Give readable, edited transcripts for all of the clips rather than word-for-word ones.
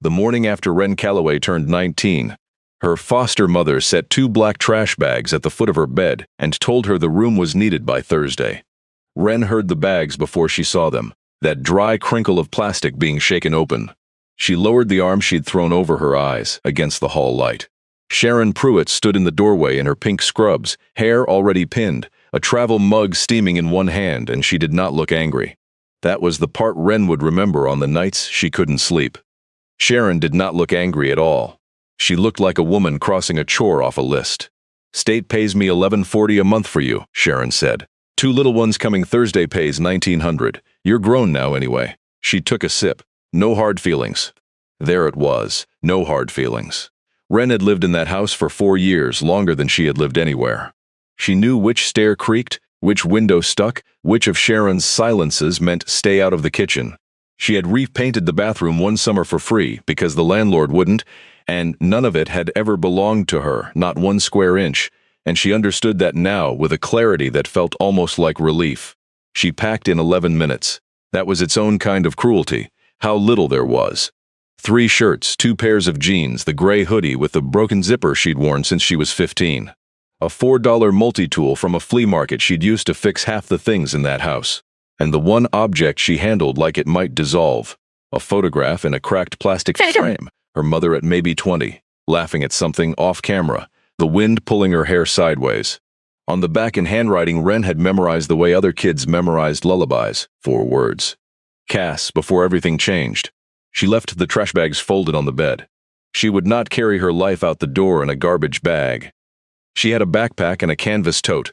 The morning after Wren Calloway turned 19, her foster mother set 2 black trash bags at the foot of her bed and told her the room was needed by Thursday. Wren heard the bags before she saw them, that dry crinkle of plastic being shaken open. She lowered the arm she'd thrown over her eyes against the hall light. Sharon Pruitt stood in the doorway in her pink scrubs, hair already pinned, a travel mug steaming in one hand, and she did not look angry. That was the part Wren would remember on the nights she couldn't sleep. Sharon did not look angry at all. She looked like a woman crossing a chore off a list. "State pays me $11.40 a month for you," Sharon said. "2 little ones coming Thursday pays $1,900. You're grown now anyway." She took a sip. No hard feelings. There it was, no hard feelings. Wren had lived in that house for 4 years, longer than she had lived anywhere. She knew which stair creaked, which window stuck, which of Sharon's silences meant stay out of the kitchen. She had repainted the bathroom one summer for free because the landlord wouldn't, and none of it had ever belonged to her, not 1 square inch, and she understood that now with a clarity that felt almost like relief. She packed in 11 minutes. That was its own kind of cruelty. How little there was. 3 shirts, 2 pairs of jeans, the gray hoodie with the broken zipper she'd worn since she was 15. A $4 multi-tool from a flea market she'd used to fix half the things in that house. And the one object she handled like it might dissolve. A photograph in a cracked plastic frame. Her mother at maybe 20, laughing at something off camera, the wind pulling her hair sideways. On the back in handwriting, Wren had memorized the way other kids memorized lullabies, 4 words. Cass, before everything changed. She left the trash bags folded on the bed. She would not carry her life out the door in a garbage bag. She had a backpack and a canvas tote.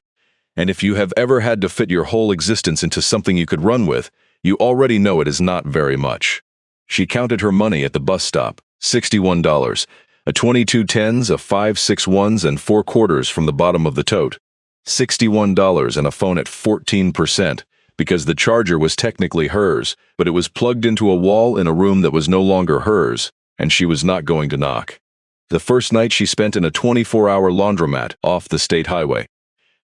And if you have ever had to fit your whole existence into something you could run with, you already know it is not very much. She counted her money at the bus stop, $61, a 22 tens, a 5 6 ones, and 4 quarters from the bottom of the tote. $61 and a phone at 14%, because the charger was technically hers, but it was plugged into a wall in a room that was no longer hers, and she was not going to knock. The first night she spent in a 24-hour laundromat off the state highway.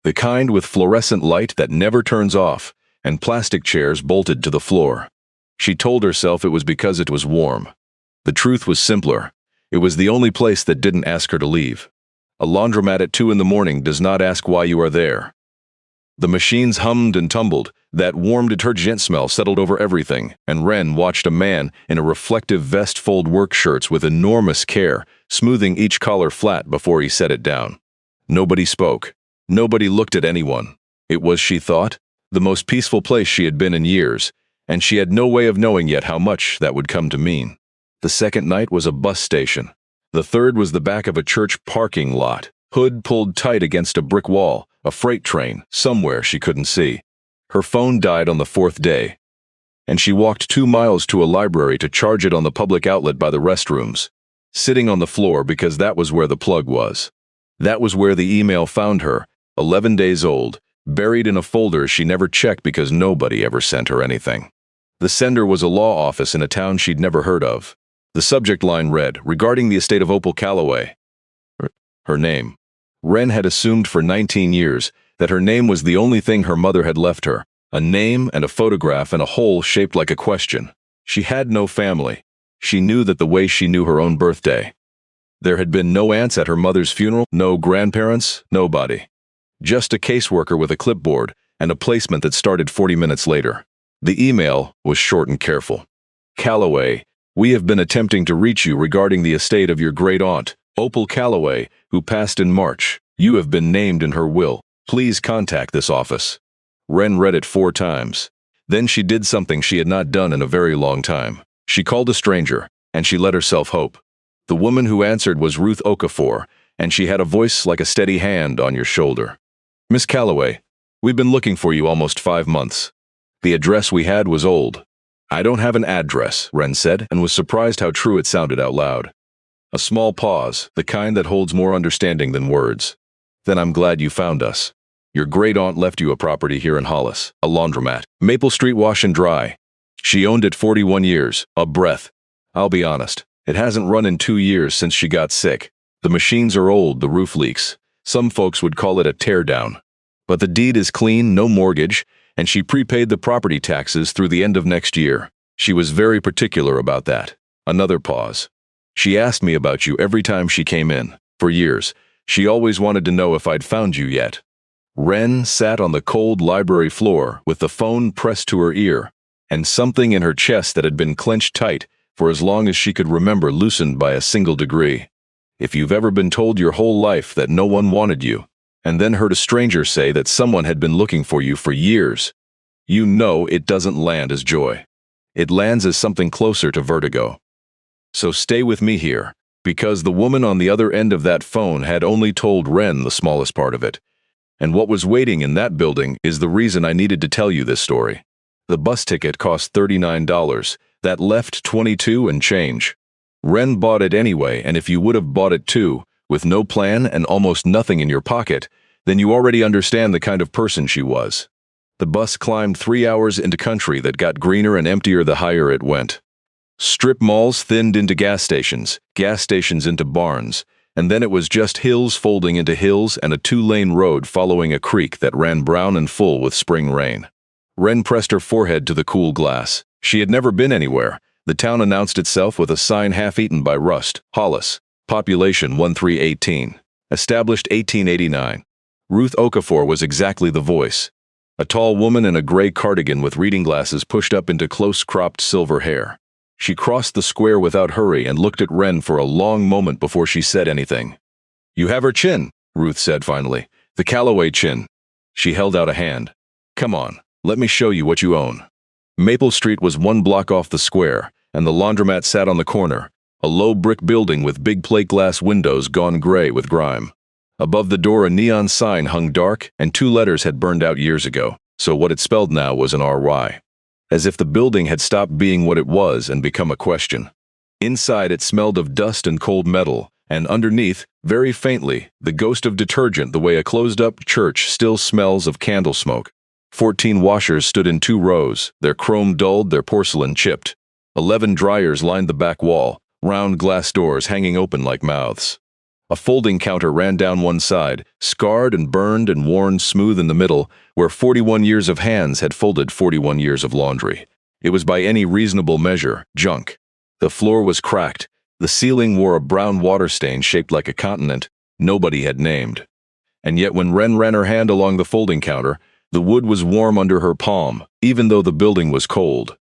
The kind with fluorescent light that never turns off, and plastic chairs bolted to the floor. She told herself it was because it was warm. The truth was simpler. It was the only place that didn't ask her to leave. A laundromat at 2 in the morning does not ask why you are there. The machines hummed and tumbled. That warm detergent smell settled over everything, and Wren watched a man in a reflective vest fold work shirts with enormous care, smoothing each collar flat before he set it down. Nobody spoke. Nobody looked at anyone. It was, she thought, the most peaceful place she had been in years, and she had no way of knowing yet how much that would come to mean. The second night was a bus station. The third was the back of a church parking lot, hood pulled tight against a brick wall, a freight train, somewhere she couldn't see. Her phone died on the 4th day, and she walked 2 miles to a library to charge it on the public outlet by the restrooms, sitting on the floor because that was where the plug was. That was where the email found her, 11 days old, buried in a folder she never checked because nobody ever sent her anything. The sender was a law office in a town she'd never heard of. The subject line read, "Regarding the estate of Opal Calloway." Her name. Wren had assumed for 19 years that her name was the only thing her mother had left her, a name and a photograph and a hole shaped like a question. She had no family. She knew that the way she knew her own birthday. There had been no aunts at her mother's funeral, no grandparents, nobody. Just a caseworker with a clipboard and a placement that started 40 minutes later. The email was short and careful. "Calloway, we have been attempting to reach you regarding the estate of your great-aunt, Opal Calloway, who passed in March. You have been named in her will. Please contact this office." Wren read it 4 times. Then she did something she had not done in a very long time. She called a stranger, and she let herself hope. The woman who answered was Ruth Okafor, and she had a voice like a steady hand on your shoulder. "Miss Calloway, we've been looking for you almost 5 months. The address we had was old." "I don't have an address," Wren said, and was surprised how true it sounded out loud. A small pause, the kind that holds more understanding than words. "Then I'm glad you found us. Your great-aunt left you a property here in Hollis, a laundromat, Maple Street Wash and Dry. She owned it 41 years, a breath. I'll be honest, it hasn't run in 2 years since she got sick. The machines are old, the roof leaks. Some folks would call it a teardown. But the deed is clean, no mortgage, and she prepaid the property taxes through the end of next year. She was very particular about that." Another pause. She asked me about you every time she came in. For years, she always wanted to know if I'd found you yet. Ren sat on the cold library floor with the phone pressed to her ear, and something in her chest that had been clenched tight for as long as she could remember loosened by a single degree. If you've ever been told your whole life that no one wanted you, and then heard a stranger say that someone had been looking for you for years, you know it doesn't land as joy. It lands as something closer to vertigo. So stay with me here, because the woman on the other end of that phone had only told Ren the smallest part of it. And what was waiting in that building is the reason I needed to tell you this story. The bus ticket cost $39. That left $22 and change. Ren bought it anyway, and if you would have bought it too, with no plan and almost nothing in your pocket, then you already understand the kind of person she was. The bus climbed 3 hours into country that got greener and emptier the higher it went. Strip malls thinned into gas stations into barns, and then it was just hills folding into hills and a 2-lane road following a creek that ran brown and full with spring rain. Ren pressed her forehead to the cool glass. She had never been anywhere. The town announced itself with a sign half-eaten by rust. Hollis. Population 1318. Established 1889. Ruth Okafor was exactly the voice. A tall woman in a gray cardigan with reading glasses pushed up into close-cropped silver hair. She crossed the square without hurry and looked at Ren for a long moment before she said anything. "You have her chin," Ruth said finally. "The Calloway chin." She held out a hand. "Come on, let me show you what you own." Maple Street was 1 block off the square, and the laundromat sat on the corner, a low brick building with big plate glass windows gone gray with grime. Above the door a neon sign hung dark, and 2 letters had burned out years ago, so what it spelled now was an RY. As if the building had stopped being what it was and become a question. Inside it smelled of dust and cold metal, and underneath, very faintly, the ghost of detergent the way a closed-up church still smells of candle smoke. 14 washers stood in 2 rows, their chrome dulled, their porcelain chipped. 11 dryers lined the back wall, round glass doors hanging open like mouths. A folding counter ran down one side, scarred and burned and worn smooth in the middle, where 41 years of hands had folded 41 years of laundry. It was by any reasonable measure, junk. The floor was cracked. The ceiling wore a brown water stain shaped like a continent nobody had named. And yet when Ren ran her hand along the folding counter, the wood was warm under her palm, even though the building was cold.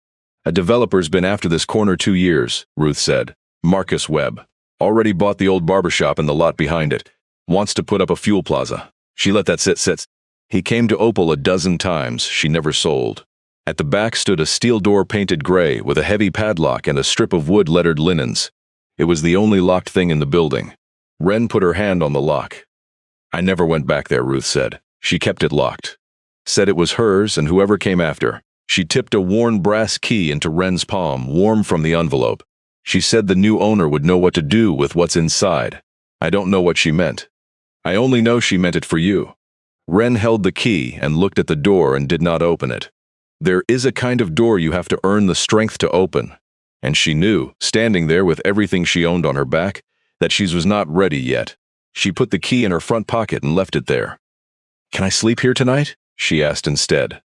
"A developer's been after this corner 2 years, Ruth said. "Marcus Webb. Already bought the old barbershop and the lot behind it. Wants to put up a fuel plaza." She let that sit. He came to Opal a dozen times. She never sold. At the back stood a steel door painted gray with a heavy padlock and a strip of wood lettered linens. It was the only locked thing in the building. Ren put her hand on the lock. "I never went back there," Ruth said. "She kept it locked. Said it was hers and whoever came after." She tipped a worn brass key into Ren's palm, warm from the envelope. "She said the new owner would know what to do with what's inside. I don't know what she meant. I only know she meant it for you." Ren held the key and looked at the door and did not open it. There is a kind of door you have to earn the strength to open. And she knew, standing there with everything she owned on her back, that she was not ready yet. She put the key in her front pocket and left it there. "Can I sleep here tonight?" she asked instead.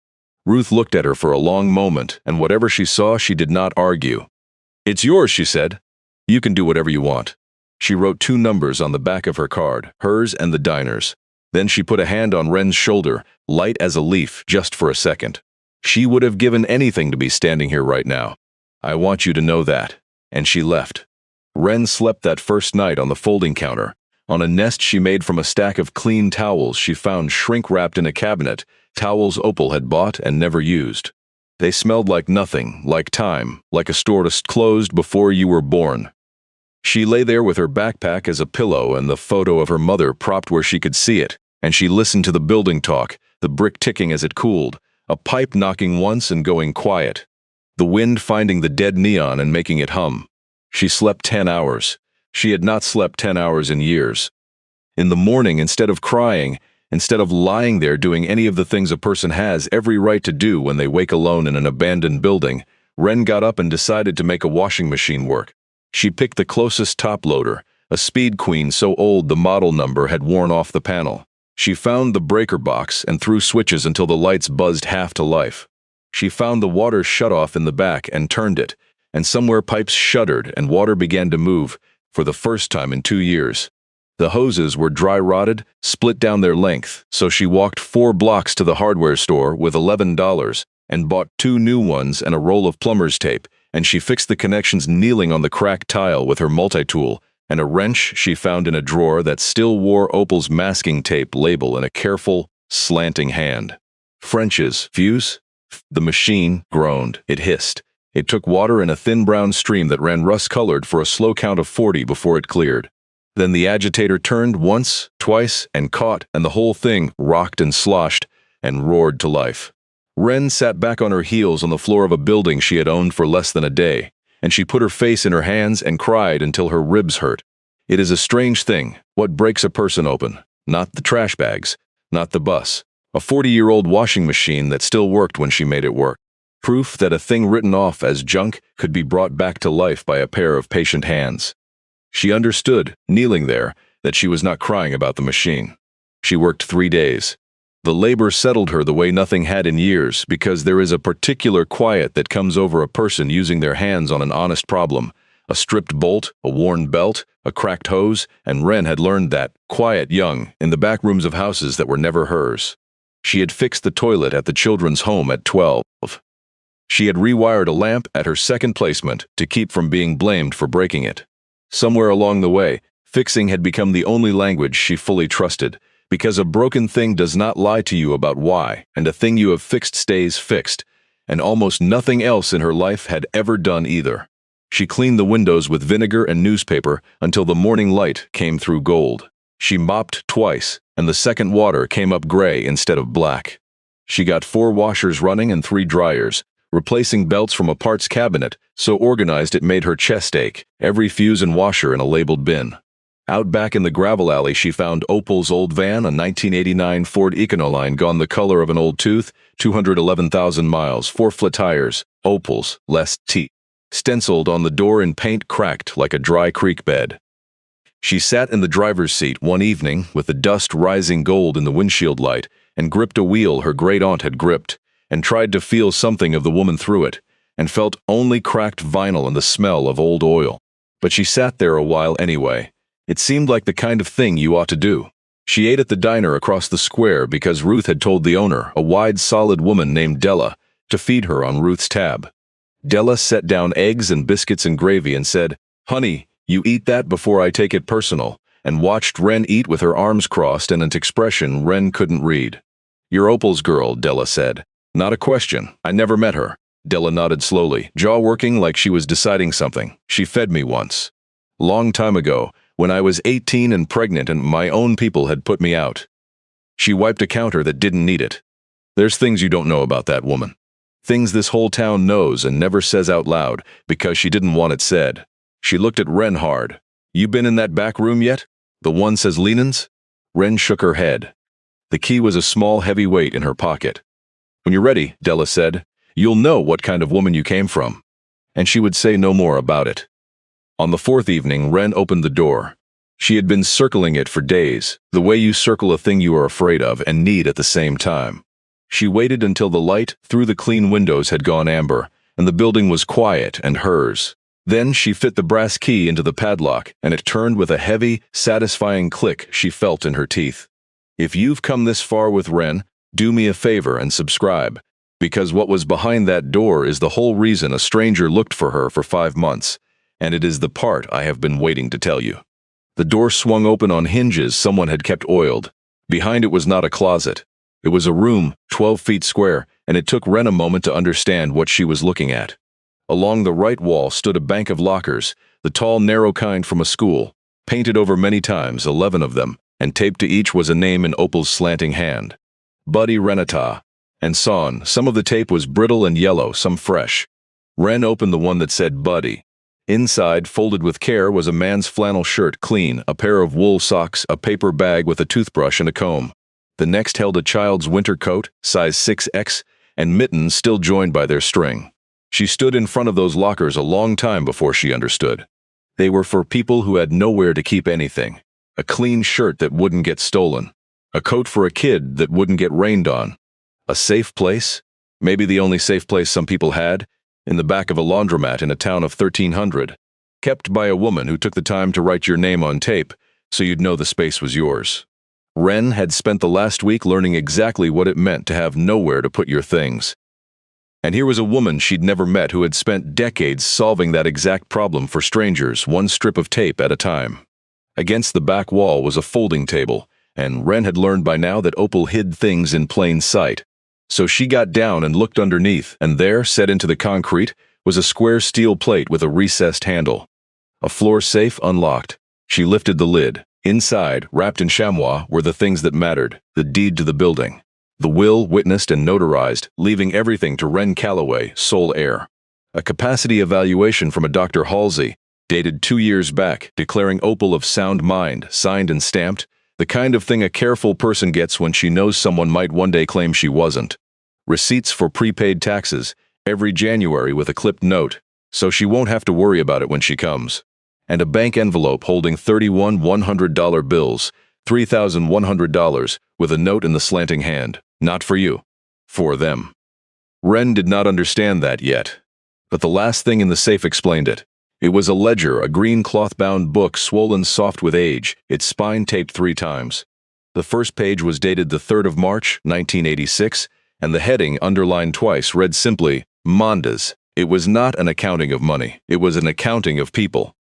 Ruth looked at her for a long moment, and whatever she saw, she did not argue. "It's yours," she said. "You can do whatever you want." She wrote 2 numbers on the back of her card, hers and the diner's. Then she put a hand on Ren's shoulder, light as a leaf, just for a second. She would have given anything to be standing here right now. "I want you to know that." And she left. Ren slept that first night on the folding counter, on a nest she made from a stack of clean towels she found shrink-wrapped in a cabinet, towels Opal had bought and never used. They smelled like nothing, like time, like a store closed before you were born. She lay there with her backpack as a pillow and the photo of her mother propped where she could see it, and she listened to the building talk, the brick ticking as it cooled, a pipe knocking once and going quiet, the wind finding the dead neon and making it hum. She slept 10 hours. She had not slept 10 hours in years. In the morning, instead of crying, instead of lying there doing any of the things a person has every right to do when they wake alone in an abandoned building, Ren got up and decided to make a washing machine work. She picked the closest top loader, a Speed Queen so old the model number had worn off the panel. She found the breaker box and threw switches until the lights buzzed half to life. She found the water shutoff in the back and turned it, and somewhere pipes shuddered and water began to move, for the first time in 2 years. The hoses were dry-rotted, split down their length, so she walked 4 blocks to the hardware store with $11 and bought 2 new ones and a roll of plumber's tape, and she fixed the connections kneeling on the cracked tile with her multi-tool and a wrench she found in a drawer that still wore Opal's masking tape label in a careful, slanting hand. French's fuse? The machine groaned. It hissed. It took water in a thin brown stream that ran rust-colored for a slow count of 40 before it cleared. Then the agitator turned once, twice, and caught, and the whole thing rocked and sloshed and roared to life. Wren sat back on her heels on the floor of a building she had owned for less than a day, and she put her face in her hands and cried until her ribs hurt. It is a strange thing, what breaks a person open. Not the trash bags, not the bus. A 40-year-old washing machine that still worked when she made it work. Proof that a thing written off as junk could be brought back to life by a pair of patient hands. She understood, kneeling there, that she was not crying about the machine. She worked 3 days. The labor settled her the way nothing had in years, because there is a particular quiet that comes over a person using their hands on an honest problem. A stripped bolt, a worn belt, a cracked hose, and Wren had learned that, quiet young, in the back rooms of houses that were never hers. She had fixed the toilet at the children's home at 12. She had rewired a lamp at her second placement to keep from being blamed for breaking it. Somewhere along the way, fixing had become the only language she fully trusted, because a broken thing does not lie to you about why, and a thing you have fixed stays fixed, and almost nothing else in her life had ever done either. She cleaned the windows with vinegar and newspaper until the morning light came through gold. She mopped twice, and the second water came up gray instead of black. She got 4 washers running and 3 dryers, replacing belts from a parts cabinet, so organized it made her chest ache, every fuse and washer in a labeled bin. Out back in the gravel alley she found Opal's old van, a 1989 Ford Econoline gone the color of an old tooth, 211,000 miles, 4 flat tires, Opal's, less T. Stenciled on the door in paint cracked like a dry creek bed. She sat in the driver's seat one evening with the dust rising gold in the windshield light and gripped a wheel her great-aunt had gripped, and tried to feel something of the woman through it, and felt only cracked vinyl and the smell of old oil. But she sat there a while anyway. It seemed like the kind of thing you ought to do. She ate at the diner across the square because Ruth had told the owner, a wide, solid woman named Della, to feed her on Ruth's tab. Della set down eggs and biscuits and gravy and said, "Honey, you eat that before I take it personal," and watched Wren eat with her arms crossed and an expression Wren couldn't read. "You're Opal's girl," Della said. "Not a question. I never met her." Della nodded slowly, jaw working like she was deciding something. "She fed me once. Long time ago, when I was 18 and pregnant and my own people had put me out. She wiped a counter that didn't need it. There's things you don't know about that woman. Things this whole town knows and never says out loud because she didn't want it said." She looked at Wren hard. "You been in that back room yet? The one says Lenon's?" Wren shook her head. The key was a small heavy weight in her pocket. "When you're ready," Della said, "you'll know what kind of woman you came from." And she would say no more about it. On the 4th evening, Wren opened the door. She had been circling it for days, the way you circle a thing you are afraid of and need at the same time. She waited until the light through the clean windows had gone amber, and the building was quiet and hers. Then she fit the brass key into the padlock, and it turned with a heavy, satisfying click she felt in her teeth. If you've come this far with Wren, do me a favor and subscribe, because what was behind that door is the whole reason a stranger looked for her for 5 months, and it is the part I have been waiting to tell you. The door swung open on hinges someone had kept oiled. Behind it was not a closet. It was a room, 12 feet square, and it took Wren a moment to understand what she was looking at. Along the right wall stood a bank of lockers, the tall, narrow kind from a school, painted over many times, 11 of them, and taped to each was a name in Opal's slanting hand. Buddy Renata. And Son. Some of the tape was brittle and yellow, some fresh. Wren opened the one that said Buddy. Inside, folded with care, was a man's flannel shirt, clean, a pair of wool socks, a paper bag with a toothbrush and a comb. The next held a child's winter coat, size 6X, and mittens still joined by their string. She stood in front of those lockers a long time before she understood. They were for people who had nowhere to keep anything. A clean shirt that wouldn't get stolen. A coat for a kid that wouldn't get rained on. A safe place? Maybe the only safe place some people had? In the back of a laundromat in a town of 1,300. kept by a woman who took the time to write your name on tape so you'd know the space was yours. Ren had spent the last week learning exactly what it meant to have nowhere to put your things. And here was a woman she'd never met who had spent decades solving that exact problem for strangers, one strip of tape at a time. Against the back wall was a folding table, and Ren had learned by now that Opal hid things in plain sight. So she got down and looked underneath, and there, set into the concrete, was a square steel plate with a recessed handle. A floor safe unlocked. She lifted the lid. Inside, wrapped in chamois, were the things that mattered, the deed to the building. The will, witnessed and notarized, leaving everything to Ren Calloway, sole heir. A capacity evaluation from a Dr. Halsey, dated 2 years back, declaring Opal of sound mind, signed and stamped, the kind of thing a careful person gets when she knows someone might one day claim she wasn't. Receipts for prepaid taxes, every January with a clipped note, so she won't have to worry about it when she comes. And a bank envelope holding 31 $100 bills, $3,100, with a note in the slanting hand. Not for you. For them. Ren did not understand that yet. But the last thing in the safe explained it. It was a ledger, a green cloth-bound book swollen soft with age, its spine taped 3 times. The first page was dated the 3rd of March, 1986, and the heading, underlined twice, read simply, Mondas. It was not an accounting of money. It was an accounting of people.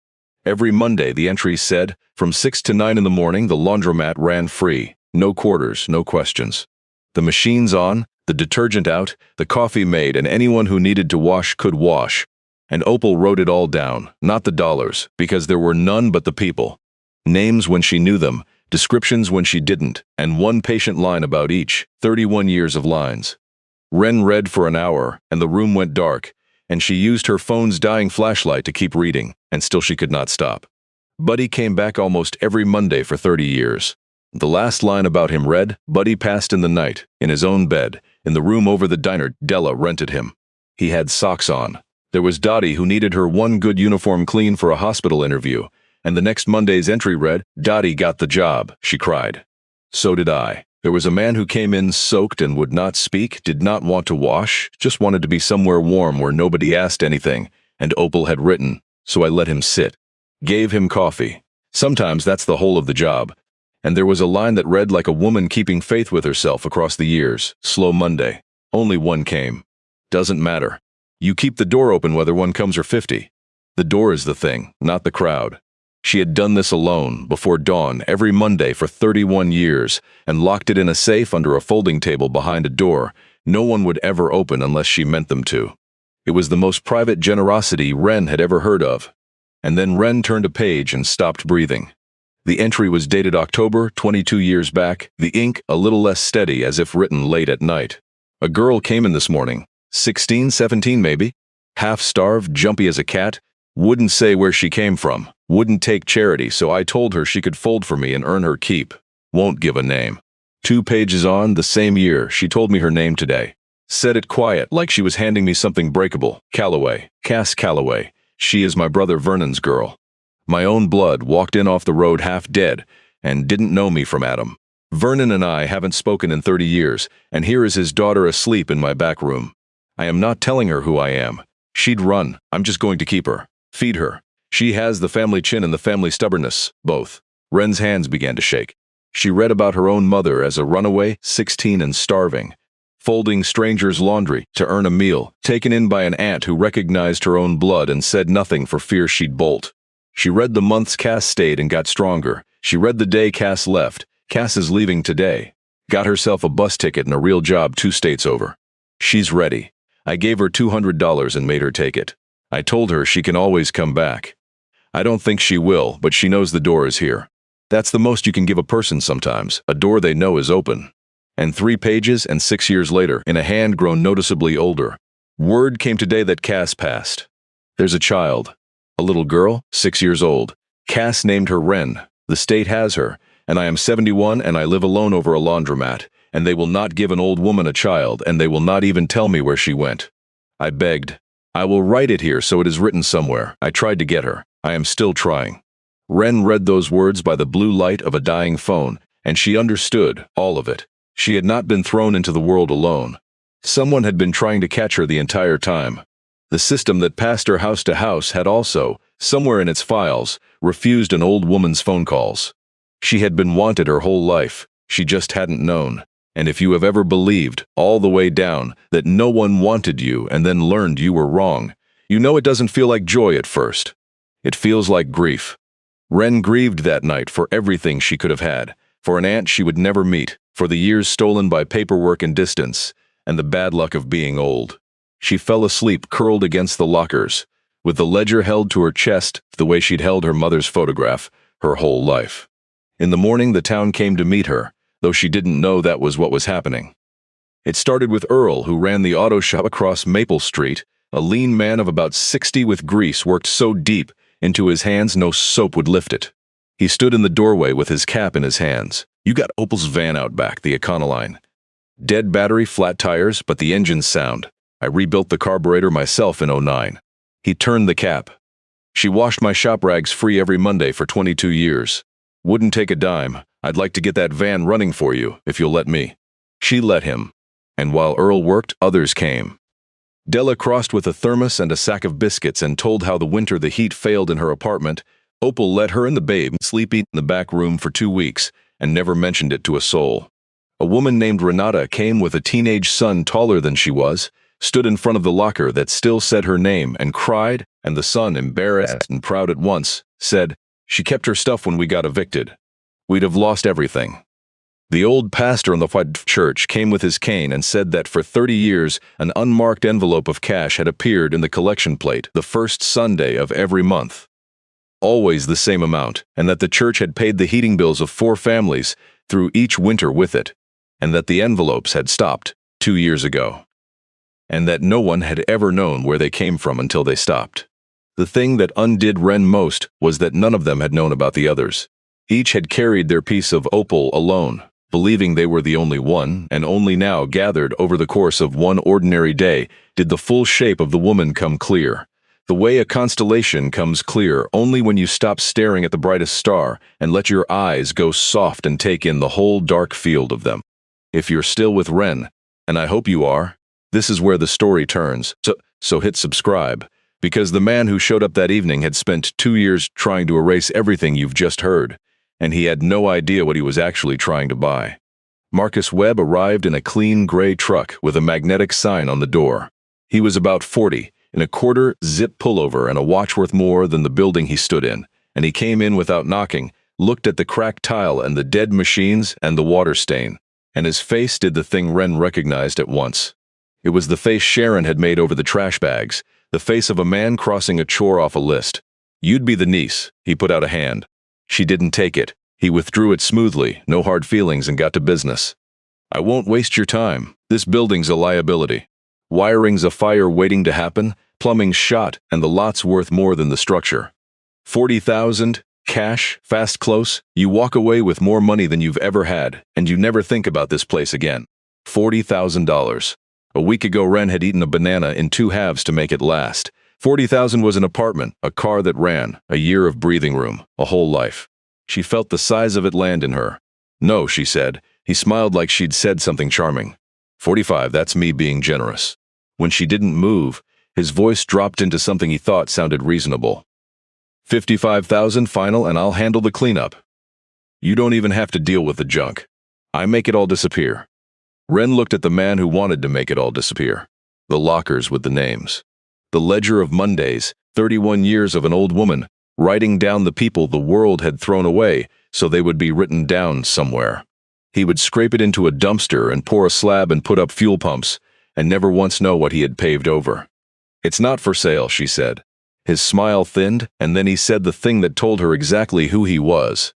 Every Monday, the entry said, from 6 to 9 in the morning, the laundromat ran free. No quarters, no questions. The machines on, the detergent out, the coffee made, and anyone who needed to wash could wash. And Opal wrote it all down, not the dollars, because there were none but the people. Names when she knew them, descriptions when she didn't, and one patient line about each, 31 years of lines. Ren read for an hour, and the room went dark, and she used her phone's dying flashlight to keep reading, and still she could not stop. Buddy came back almost every Monday for 30 years. The last line about him read, Buddy passed in the night, in his own bed, in the room over the diner Della rented him. He had socks on. There was Dottie who needed her one good uniform clean for a hospital interview, and the next Monday's entry read, Dottie got the job, she cried. So did I. There was a man who came in soaked and would not speak, did not want to wash, just wanted to be somewhere warm where nobody asked anything, and Opal had written, so I let him sit. Gave him coffee. Sometimes that's the whole of the job. And there was a line that read like a woman keeping faith with herself across the years. Slow Monday. Only one came. Doesn't matter. You keep the door open whether one comes or 50. The door is the thing, not the crowd. She had done this alone, before dawn, every Monday for 31 years, and locked it in a safe under a folding table behind a door no one would ever open unless she meant them to. It was the most private generosity Ren had ever heard of. And then Ren turned a page and stopped breathing. The entry was dated October, 22 years back, the ink a little less steady as if written late at night. A girl came in this morning, 16, 17 maybe, half-starved, jumpy as a cat, wouldn't say where she came from, wouldn't take charity, so I told her she could fold for me and earn her keep. Won't give a name. 2 pages on, the same year, she told me her name today. Said it quiet, like she was handing me something breakable. Calloway, Cass Calloway. She is my brother Vernon's girl. My own blood, walked in off the road half dead, and didn't know me from Adam. Vernon and I haven't spoken in 30 years, and here is his daughter asleep in my back room. I am not telling her who I am. She'd run. I'm just going to keep her. Feed her. She has the family chin and the family stubbornness, both. Ren's hands began to shake. She read about her own mother as a runaway, 16 and starving. Folding strangers' laundry to earn a meal, taken in by an aunt who recognized her own blood and said nothing for fear she'd bolt. She read the months Cass stayed and got stronger. She read the day Cass left. Cass is leaving today. Got herself a bus ticket and a real job 2 states over. She's ready. I gave her $200 and made her take it. I told her she can always come back. I don't think she will, but she knows the door is here. That's the most you can give a person sometimes, a door they know is open. And 3 pages and 6 years later, in a hand grown noticeably older, word came today that Cass passed. There's a child. A little girl, 6 years old. Cass named her Ren. The state has her, and I am 71 and I live alone over a laundromat, and they will not give an old woman a child, and they will not even tell me where she went. I begged. I will write it here so it is written somewhere. I tried to get her. I am still trying. Ren read those words by the blue light of a dying phone, and she understood, all of it. She had not been thrown into the world alone. Someone had been trying to catch her the entire time. The system that passed her house to house had also, somewhere in its files, refused an old woman's phone calls. She had been wanted her whole life, she just hadn't known. And if you have ever believed, all the way down, that no one wanted you and then learned you were wrong, you know it doesn't feel like joy at first. It feels like grief. Wren grieved that night for everything she could have had, for an aunt she would never meet, for the years stolen by paperwork and distance, and the bad luck of being old. She fell asleep curled against the lockers, with the ledger held to her chest the way she'd held her mother's photograph her whole life. In the morning the town came to meet her, though she didn't know that was what was happening. It started with Earl, who ran the auto shop across Maple Street, a lean man of about 60 with grease worked so deep into his hands no soap would lift it. He stood in the doorway with his cap in his hands. "You got Opal's van out back, the Econoline. Dead battery, flat tires, but the engine's sound. I rebuilt the carburetor myself in '09. He turned the cap. "She washed my shop rags free every Monday for 22 years. Wouldn't take a dime. I'd like to get that van running for you, if you'll let me." She let him. And while Earl worked, others came. Della crossed with a thermos and a sack of biscuits and told how the winter the heat failed in her apartment. Opal let her and the babe sleep in the back room for 2 weeks and never mentioned it to a soul. A woman named Renata came with a teenage son taller than she was, stood in front of the locker that still said her name and cried, and the son, embarrassed and proud at once, said, "She kept her stuff when we got evicted. We'd have lost everything." The old pastor in the white church came with his cane and said that for 30 years an unmarked envelope of cash had appeared in the collection plate the first Sunday of every month. Always the same amount, and that the church had paid the heating bills of 4 families through each winter with it, and that the envelopes had stopped 2 years ago, and that no one had ever known where they came from until they stopped. The thing that undid Wren most was that none of them had known about the others. Each had carried their piece of opal alone, believing they were the only one, and only now, gathered over the course of one ordinary day, did the full shape of the woman come clear. The way a constellation comes clear only when you stop staring at the brightest star and let your eyes go soft and take in the whole dark field of them. If you're still with Wren, and I hope you are, this is where the story turns, so hit subscribe, because the man who showed up that evening had spent 2 years trying to erase everything you've just heard, and he had no idea what he was actually trying to buy. Marcus Webb arrived in a clean gray truck with a magnetic sign on the door. He was about 40, in a quarter zip pullover and a watch worth more than the building he stood in, and he came in without knocking, looked at the cracked tile and the dead machines and the water stain, and his face did the thing Wren recognized at once. It was the face Sharon had made over the trash bags, the face of a man crossing a chore off a list. "You'd be the niece," he put out a hand. She didn't take it. He withdrew it smoothly, no hard feelings, and got to business. "I won't waste your time. This building's a liability. Wiring's a fire waiting to happen, plumbing's shot, and the lot's worth more than the structure. 40,000, cash, fast close, you walk away with more money than you've ever had, and you never think about this place again. $40,000. A week ago Wren had eaten a banana in 2 halves to make it last. 40,000 was an apartment, a car that ran, a year of breathing room, a whole life. She felt the size of it land in her. "No," she said. He smiled like she'd said something charming. 45, that's me being generous." When she didn't move, his voice dropped into something he thought sounded reasonable. 55,000 final, and I'll handle the cleanup. You don't even have to deal with the junk. I make it all disappear." Wren looked at the man who wanted to make it all disappear. The lockers with the names. The ledger of Mondays, 31 years of an old woman, writing down the people the world had thrown away so they would be written down somewhere. He would scrape it into a dumpster and pour a slab and put up fuel pumps, and never once know what he had paved over. "It's not for sale," she said. His smile thinned, and then he said the thing that told her exactly who he was.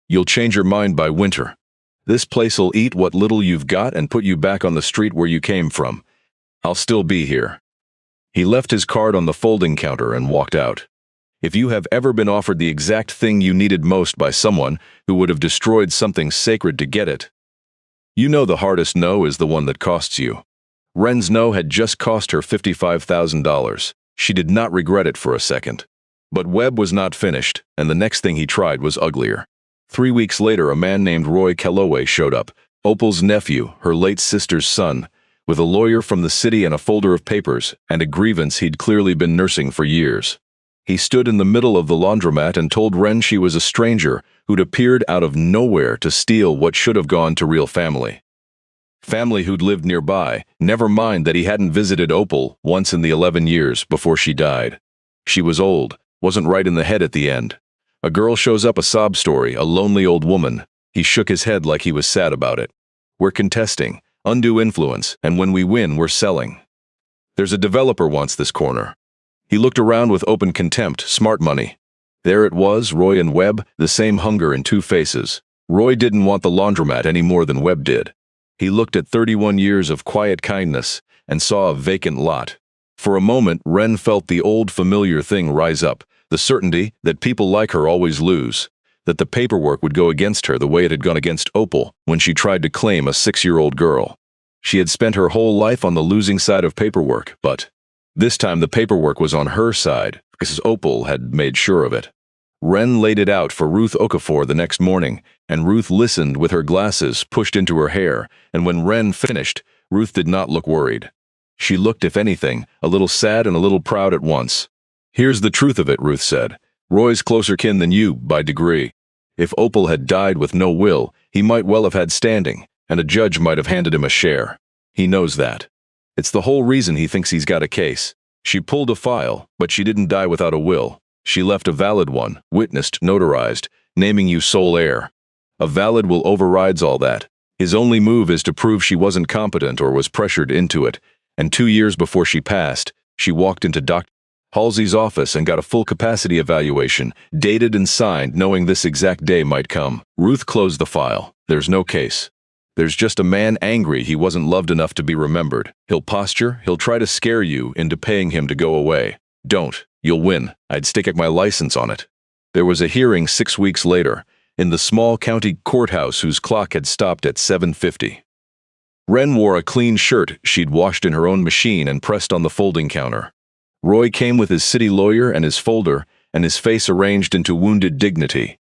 "You'll change your mind by winter. This place'll eat what little you've got and put you back on the street where you came from. I'll still be here." He left his card on the folding counter and walked out. If you have ever been offered the exact thing you needed most by someone who would have destroyed something sacred to get it, you know the hardest no is the one that costs you. Wren's no had just cost her $55,000. She did not regret it for a second. But Webb was not finished, and the next thing he tried was uglier. 3 weeks later, a man named Roy Calloway showed up, Opal's nephew, her late sister's son, with a lawyer from the city and a folder of papers, and a grievance he'd clearly been nursing for years. He stood in the middle of the laundromat and told Wren she was a stranger who'd appeared out of nowhere to steal what should have gone to real family. Family who'd lived nearby, never mind that he hadn't visited Opal once in the 11 years before she died. She was old, wasn't right in the head at the end. A girl shows up, a sob story, a lonely old woman. He shook his head like he was sad about it. We're contesting, undue influence, and when we win, we're selling. There's a developer wants this corner. He looked around with open contempt, smart money. There it was, Roy and Webb, the same hunger in two faces. Roy didn't want the laundromat any more than Webb did. He looked at 31 years of quiet kindness and saw a vacant lot. For a moment, Wren felt the old familiar thing rise up, the certainty that people like her always lose, that the paperwork would go against her the way it had gone against Opal when she tried to claim a 6-year-old girl. She had spent her whole life on the losing side of paperwork, but this time the paperwork was on her side, because Opal had made sure of it. Wren laid it out for Ruth Okafor the next morning, and Ruth listened with her glasses pushed into her hair, and when Wren finished, Ruth did not look worried. She looked, if anything, a little sad and a little proud at once. "Here's the truth of it," Ruth said. "Roy's closer kin than you, by degree. If Opal had died with no will, he might well have had standing, and a judge might have handed him a share. He knows that. It's the whole reason he thinks he's got a case. She pulled a file, but she didn't die without a will. She left a valid one, witnessed, notarized, naming you sole heir. A valid will overrides all that. His only move is to prove she wasn't competent or was pressured into it, and 2 years before she passed, she walked into Dr. Halsey's office and got a full capacity evaluation, dated and signed, knowing this exact day might come. Ruth closed the file. There's no case. There's just a man angry he wasn't loved enough to be remembered. He'll posture, he'll try to scare you into paying him to go away. Don't. You'll win. I'd stake my license on it. There was a hearing 6 weeks later, in the small county courthouse whose clock had stopped at 7:50. Wren wore a clean shirt she'd washed in her own machine and pressed on the folding counter. Roy came with his city lawyer and his folder, and his face arranged into wounded dignity.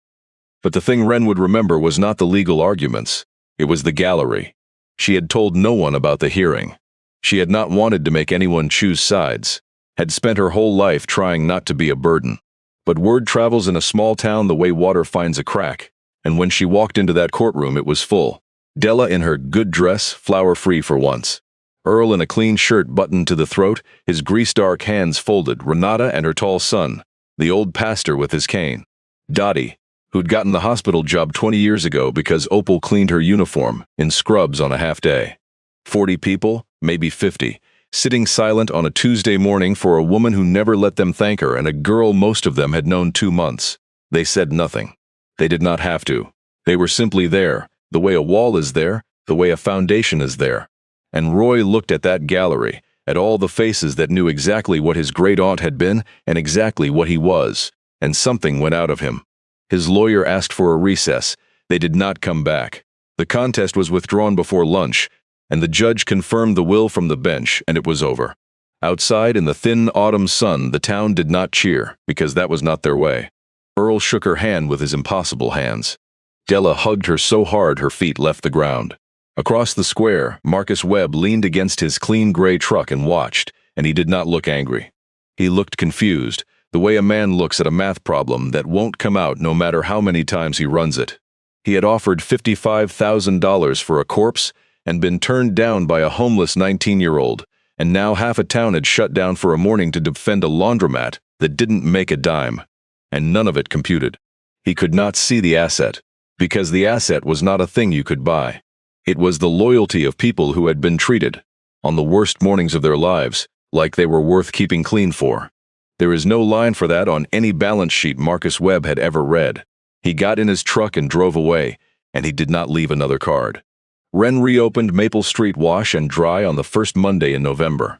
But the thing Wren would remember was not the legal arguments. It was the gallery. She had told no one about the hearing. She had not wanted to make anyone choose sides, had spent her whole life trying not to be a burden. But word travels in a small town the way water finds a crack, and when she walked into that courtroom it was full. Della in her good dress, flower-free for once. Earl in a clean shirt buttoned to the throat, his grease-dark hands folded, Renata and her tall son, the old pastor with his cane. Dottie, who'd gotten the hospital job 20 years ago because Opal cleaned her uniform, in scrubs on a half-day. 40 people, maybe 50, sitting silent on a Tuesday morning for a woman who never let them thank her and a girl most of them had known 2 months. They said nothing. They did not have to. They were simply there, the way a wall is there, the way a foundation is there. And Roy looked at that gallery, at all the faces that knew exactly what his great-aunt had been and exactly what he was, and something went out of him. His lawyer asked for a recess. They did not come back. The contest was withdrawn before lunch, and the judge confirmed the will from the bench, and it was over. Outside in the thin autumn sun, the town did not cheer, because that was not their way. Earl shook her hand with his impossible hands. Della hugged her so hard her feet left the ground. Across the square, Marcus Webb leaned against his clean gray truck and watched, and he did not look angry. He looked confused, the way a man looks at a math problem that won't come out no matter how many times he runs it. He had offered $55,000 for a corpse and been turned down by a homeless 19-year-old, and now half a town had shut down for a morning to defend a laundromat that didn't make a dime, and none of it computed. He could not see the asset, because the asset was not a thing you could buy. It was the loyalty of people who had been treated, on the worst mornings of their lives, like they were worth keeping clean for. There is no line for that on any balance sheet Marcus Webb had ever read. He got in his truck and drove away, and he did not leave another card. Wren reopened Maple Street Wash and Dry on the first Monday in November.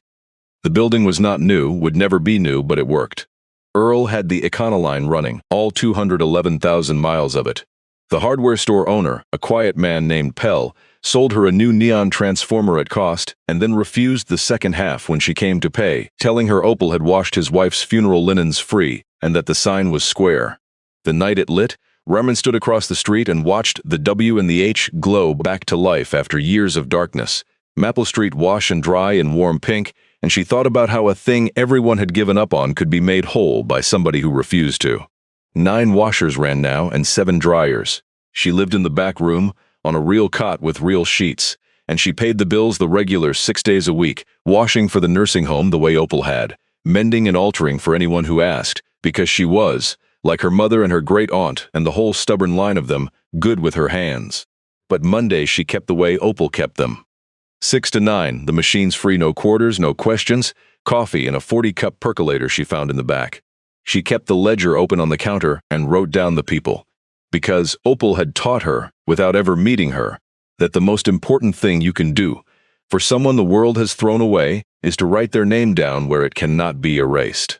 The building was not new, would never be new, but it worked. Earl had the Econoline running, all 211,000 miles of it. The hardware store owner, a quiet man named Pell, sold her a new neon transformer at cost, and then refused the second half when she came to pay, telling her Opal had washed his wife's funeral linens free, and that the sign was square. The night it lit, Remen stood across the street and watched the W and the H glow back to life after years of darkness. Maple Street Wash and Dry in warm pink, and she thought about how a thing everyone had given up on could be made whole by somebody who refused to. 9 washers ran now and 7 dryers. She lived in the back room, on a real cot with real sheets, and she paid the bills the regular 6 days a week, washing for the nursing home the way Opal had, mending and altering for anyone who asked, because she was, like her mother and her great-aunt and the whole stubborn line of them, good with her hands. But Mondays she kept the way Opal kept them. 6 to 9, the machines free, no quarters, no questions, coffee in a 40-cup percolator she found in the back. She kept the ledger open on the counter and wrote down the people. Because Opal had taught her, without ever meeting her, that the most important thing you can do for someone the world has thrown away is to write their name down where it cannot be erased.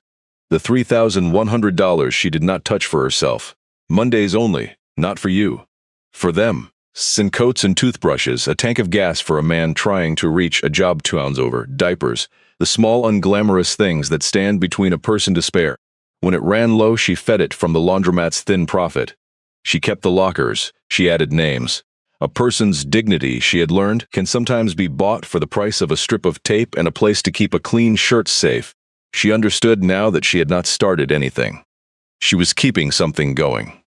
The $3,100 she did not touch for herself. Mondays only, not for you. For them. Sin coats and toothbrushes, a tank of gas for a man trying to reach a job 2 hours over, diapers, the small unglamorous things that stand between a person to spare. When it ran low, she fed it from the laundromat's thin profit. She kept the lockers, she added names. A person's dignity, she had learned, can sometimes be bought for the price of a strip of tape and a place to keep a clean shirt safe. She understood now that she had not started anything. She was keeping something going.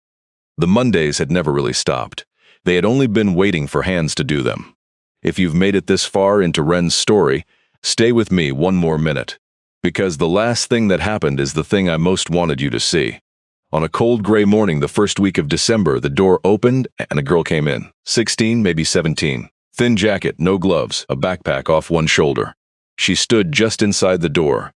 The Mondays had never really stopped. They had only been waiting for hands to do them. If you've made it this far into Ren's story, stay with me one more minute. Because the last thing that happened is the thing I most wanted you to see. On a cold gray morning the first week of December, the door opened and a girl came in. 16, maybe 17. Thin jacket, no gloves, a backpack off one shoulder. She stood just inside the door,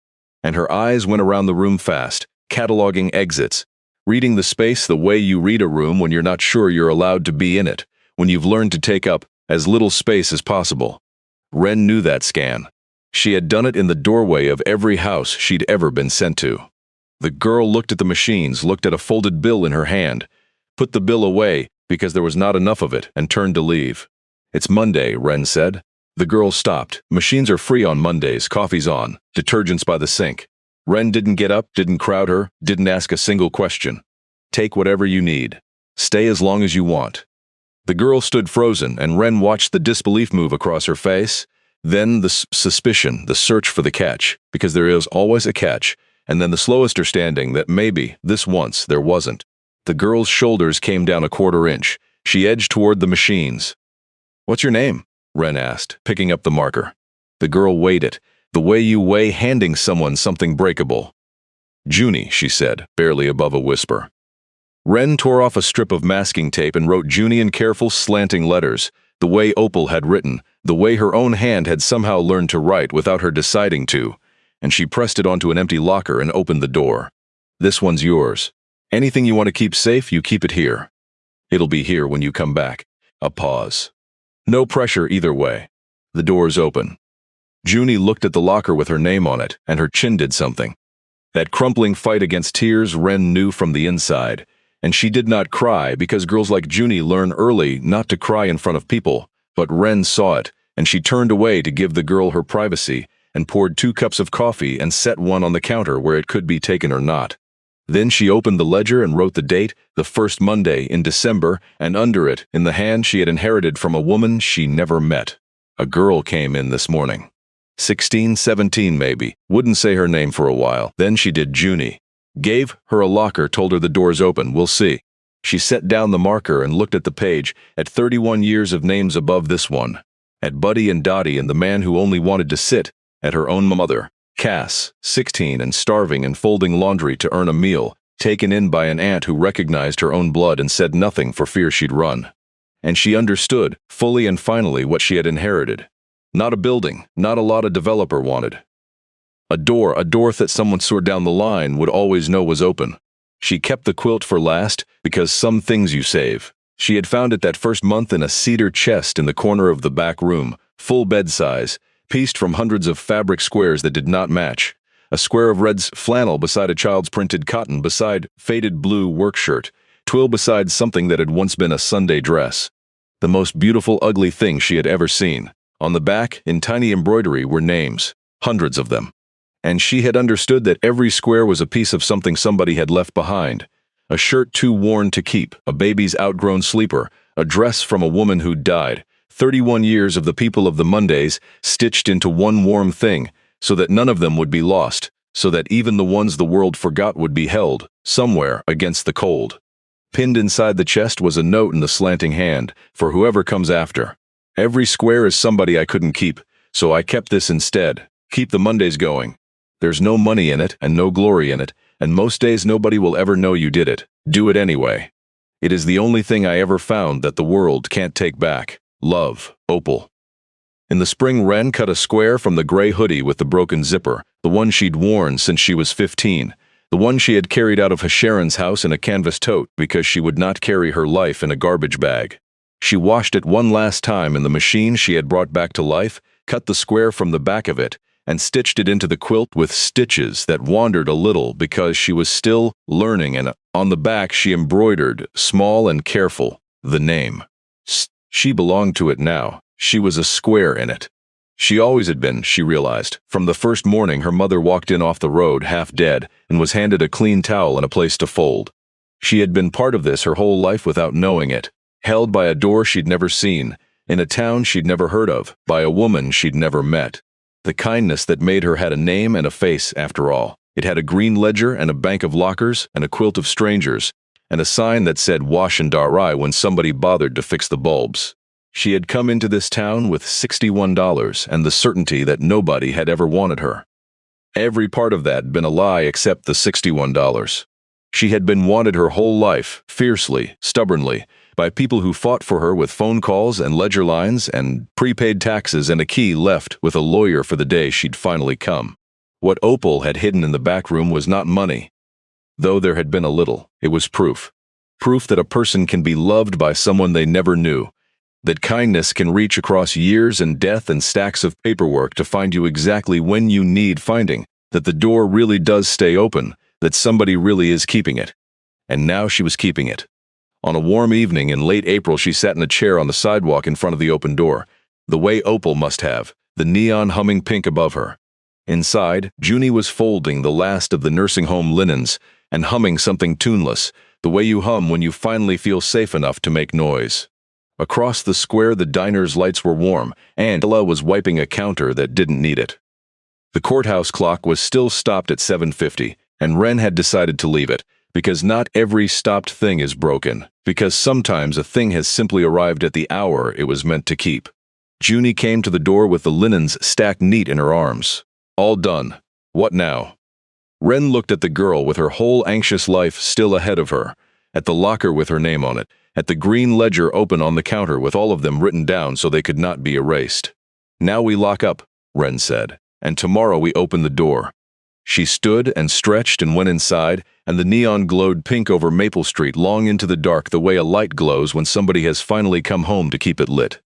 and her eyes went around the room fast, cataloging exits, reading the space the way you read a room when you're not sure you're allowed to be in it, when you've learned to take up as little space as possible. Ren knew that scan. She had done it in the doorway of every house she'd ever been sent to. The girl looked at the machines, looked at a folded bill in her hand, put the bill away because there was not enough of it, and turned to leave. "It's Monday," Ren said. The girl stopped. "Machines are free on Mondays, coffee's on, detergent's by the sink." Ren didn't get up, didn't crowd her, didn't ask a single question. "Take whatever you need. Stay as long as you want." The girl stood frozen, and Ren watched the disbelief move across her face, then the suspicion, the search for the catch, because there is always a catch, and then the slow understanding that maybe, this once, there wasn't. The girl's shoulders came down a 1/4 inch. She edged toward the machines. "What's your name?" Ren asked, picking up the marker. The girl weighed it, the way you weigh handing someone something breakable. "Junie," she said, barely above a whisper. Ren tore off a strip of masking tape and wrote Junie in careful, slanting letters, the way Opal had written, the way her own hand had somehow learned to write without her deciding to, and she pressed it onto an empty locker and opened the door. "This one's yours. Anything you want to keep safe, you keep it here. It'll be here when you come back." A pause. No pressure either way. The door's open. Junie looked at the locker with her name on it, and her chin did something. That crumpling fight against tears Ren knew from the inside, and she did not cry because girls like Junie learn early not to cry in front of people, but Ren saw it, and she turned away to give the girl her privacy, and poured 2 cups of coffee and set one on the counter where it could be taken or not. Then she opened the ledger and wrote the date, the first Monday in December, and under it, in the hand she had inherited from a woman she never met. A girl came in this morning. 16, 17 maybe, wouldn't say her name for a while. Then she did Junie. Gave her a locker, told her the door's open, we'll see. She set down the marker and looked at the page, at 31 years of names above this one. At Buddy and Dottie and the man who only wanted to sit, at her own mother. Cass, 16 and starving and folding laundry to earn a meal, taken in by an aunt who recognized her own blood and said nothing for fear she'd run. And she understood, fully and finally, what she had inherited. Not a building, not a lot a developer wanted. A door that someone saw down the line would always know was open. She kept the quilt for last, because some things you save. She had found it that first month in a cedar chest in the corner of the back room, full bed size, pieced from hundreds of fabric squares that did not match. A square of Red's flannel beside a child's printed cotton, beside faded blue work shirt, twill beside something that had once been a Sunday dress. The most beautiful ugly thing she had ever seen. On the back, in tiny embroidery, were names, hundreds of them. And she had understood that every square was a piece of something somebody had left behind. A shirt too worn to keep, a baby's outgrown sleeper, a dress from a woman who'd died. 31 years of the people of the Mondays, stitched into one warm thing, so that none of them would be lost, so that even the ones the world forgot would be held, somewhere, against the cold. Pinned inside the chest was a note in the slanting hand, for whoever comes after. Every square is somebody I couldn't keep, so I kept this instead. Keep the Mondays going. There's no money in it, and no glory in it, and most days nobody will ever know you did it. Do it anyway. It is the only thing I ever found that the world can't take back. Love, Opal. In the spring, Wren cut a square from the gray hoodie with the broken zipper, the one she'd worn since she was 15, the one she had carried out of Sharon's house in a canvas tote because she would not carry her life in a garbage bag. She washed it one last time in the machine she had brought back to life, cut the square from the back of it, and stitched it into the quilt with stitches that wandered a little because she was still learning, and on the back she embroidered, small and careful, the name. She belonged to it now. She was a square in it. She always had been, she realized. From the first morning her mother walked in off the road, half dead, and was handed a clean towel and a place to fold. She had been part of this her whole life without knowing it, held by a door she'd never seen, in a town she'd never heard of, by a woman she'd never met. The kindness that made her had a name and a face, after all. It had a green ledger and a bank of lockers and a quilt of strangers, and a sign that said "Wash and Darai" when somebody bothered to fix the bulbs. She had come into this town with $61 and the certainty that nobody had ever wanted her. Every part of that had been a lie except the $61. She had been wanted her whole life, fiercely, stubbornly, by people who fought for her with phone calls and ledger lines and prepaid taxes and a key left with a lawyer for the day she'd finally come. What Opal had hidden in the back room was not money. Though there had been a little, it was proof. Proof that a person can be loved by someone they never knew, that kindness can reach across years and death and stacks of paperwork to find you exactly when you need finding, that the door really does stay open, that somebody really is keeping it. And now she was keeping it. On a warm evening in late April, she sat in a chair on the sidewalk in front of the open door, the way Opal must have, the neon humming pink above her. Inside, Junie was folding the last of the nursing home linens and humming something tuneless, the way you hum when you finally feel safe enough to make noise. Across the square, the diner's lights were warm, and Ella was wiping a counter that didn't need it. The courthouse clock was still stopped at 7:50, and Wren had decided to leave it, because not every stopped thing is broken, because sometimes a thing has simply arrived at the hour it was meant to keep. Junie came to the door with the linens stacked neat in her arms. All done. What now? Wren looked at the girl with her whole anxious life still ahead of her, at the locker with her name on it, at the green ledger open on the counter with all of them written down so they could not be erased. Now we lock up, Wren said, and tomorrow we open the door. She stood and stretched and went inside, and the neon glowed pink over Maple Street long into the dark the way a light glows when somebody has finally come home to keep it lit.